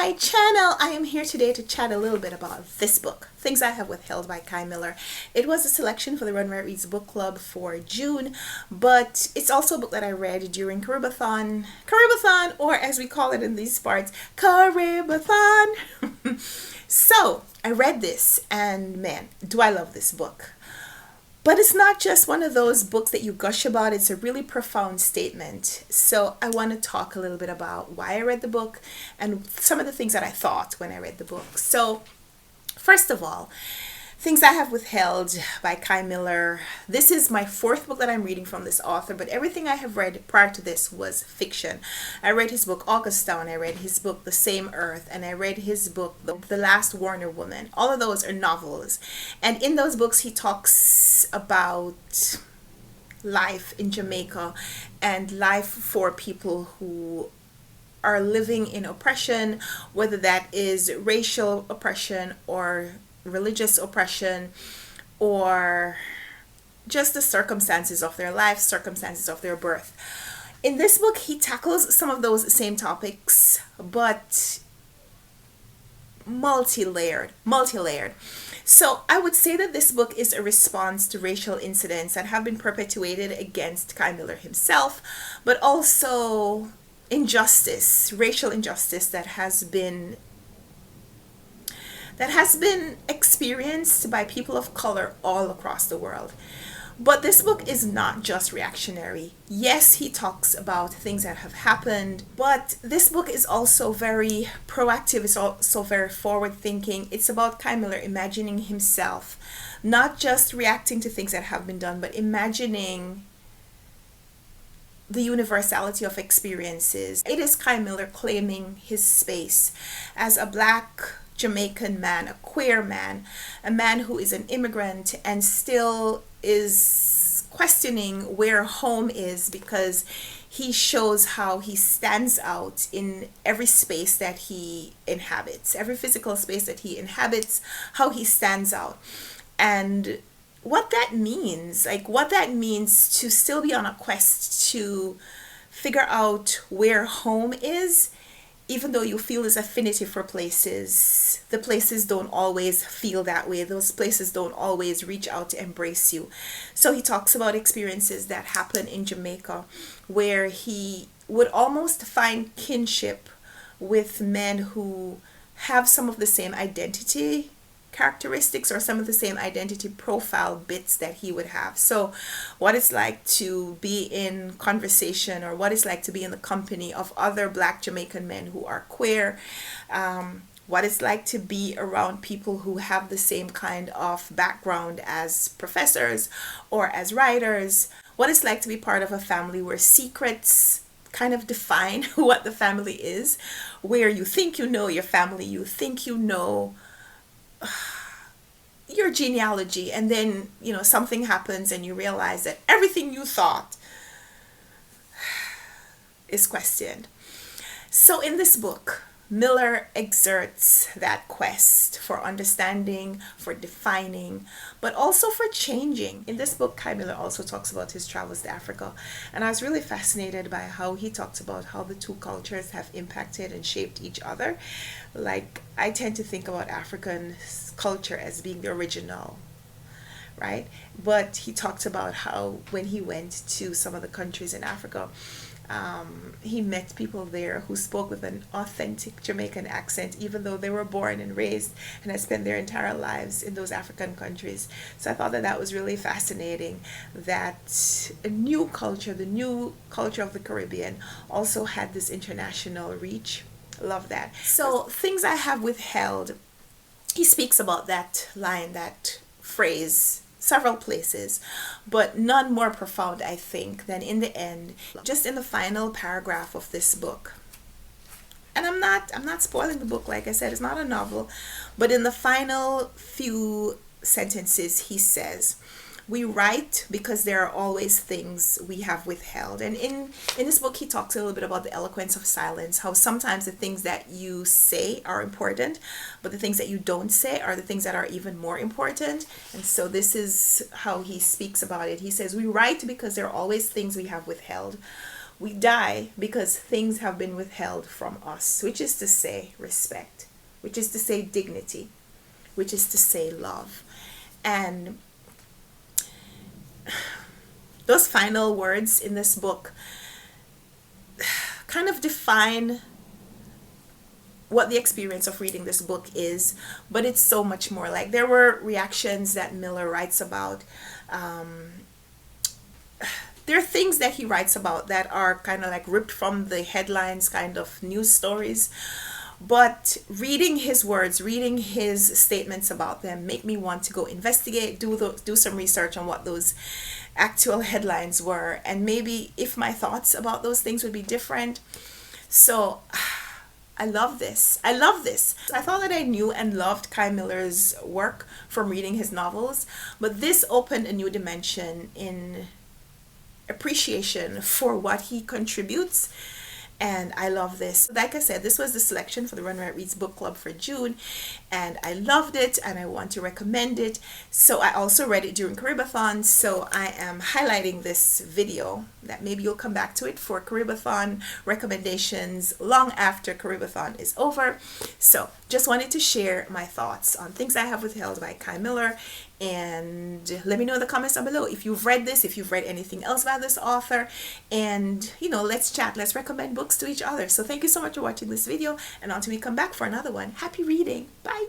my channel. I am here today to chat a little bit about this book, Things I Have Withheld by Kei Miller. It was a selection for the Run Write Reads book club for June, but it's also a book that I read during Caribathon, or as we call it in these parts, Caribathon. So I read this and man, do I love this book. But it's not just one of those books that you gush about. It's a really profound statement. So I want to talk a little bit about why I read the book and some of the things that I thought when I read the book. So first of all, Things I Have Withheld by Kei Miller. This is my fourth book that I'm reading from this author, but everything I have read prior to this was fiction. I read his book Augustown, I read his book The Same Earth, and I read his book The Last Warner Woman. All of those are novels. And in those books he talks about life in Jamaica and life for people who are living in oppression, whether that is racial oppression or religious oppression, or just the circumstances of their life, circumstances of their birth. In this book, he tackles some of those same topics, but multi-layered. So I would say that this book is a response to racial incidents that have been perpetuated against Kei Miller himself, but also injustice, racial injustice that has been experienced by people of color all across the world. But this book is not just reactionary. Yes, he talks about things that have happened, but this book is also very proactive. It's also very forward thinking. It's about Kei Miller imagining himself, not just reacting to things that have been done, but imagining the universality of experiences. It is Kei Miller claiming his space as a Black Jamaican man, a queer man, a man who is an immigrant and still is questioning where home is, because he shows how he stands out in every space that he inhabits, every physical space that he inhabits, how he stands out. And what that means, what that means to still be on a quest to figure out where home is, even though you feel this affinity for places, the places don't always feel that way. Those places don't always reach out to embrace you. So he talks about experiences that happen in Jamaica where he would almost find kinship with men who have some of the same identity characteristics or some of the same identity profile bits that he would have. So what it's like to be in conversation, or what it's like to be in the company of other Black Jamaican men who are queer, what it's like to be around people who have the same kind of background as professors or as writers, what it's like to be part of a family where secrets kind of define what the family is, where you think you know your family, you think you know your genealogy, and then something happens and you realize that everything you thought is questioned. So in this book, Miller exerts that quest for understanding, for defining, but also for changing. In this book, Kei Miller also talks about his travels to Africa, and I was really fascinated by how he talks about how the two cultures have impacted and shaped each other. Like, I tend to think about African culture as being the original, right? But he talked about how when he went to some of the countries in Africa, he met people there who spoke with an authentic Jamaican accent, even though they were born and raised and had spent their entire lives in those African countries. So I thought that was really fascinating, that a new culture, the new culture of the Caribbean, also had this international reach. Love that. So Things I Have Withheld, he speaks about that line, that phrase, several places, but none more profound, I think, than in the end, just in the final paragraph of this book. And I'm not spoiling the book, like I said, it's not a novel, but in the final few sentences he says, "We write because there are always things we have withheld." And in this book, he talks a little bit about the eloquence of silence, how sometimes the things that you say are important, but the things that you don't say are the things that are even more important. And so this is how he speaks about it. He says, "We write because there are always things we have withheld. We die because things have been withheld from us, which is to say respect, which is to say dignity, which is to say love. And those final words in this book kind of define what the experience of reading this book is, but it's so much more. Like, there were reactions that Miller writes about. There are things that he writes about that are kind of like ripped from the headlines, kind of news stories. But reading his words, reading his statements about them, make me want to go investigate, do some research on what those actual headlines were, and maybe if my thoughts about those things would be different. So I love this. I love this. I thought that I knew and loved Kei Miller's work from reading his novels, but this opened a new dimension in appreciation for what he contributes. And I love this. Like I said, this was the selection for the Run Right Reads Book Club for June, and I loved it and I want to recommend it. So I also read it during Caribathon, so I am highlighting this video that maybe you'll come back to it for Caribathon recommendations long after Caribathon is over. So just wanted to share my thoughts on Things I Have Withheld by Kei Miller, and let me know in the comments down below if you've read this, if you've read anything else by this author, and let's chat, let's recommend books to each other. So thank you so much for watching this video, and until we come back for another one, happy reading. Bye.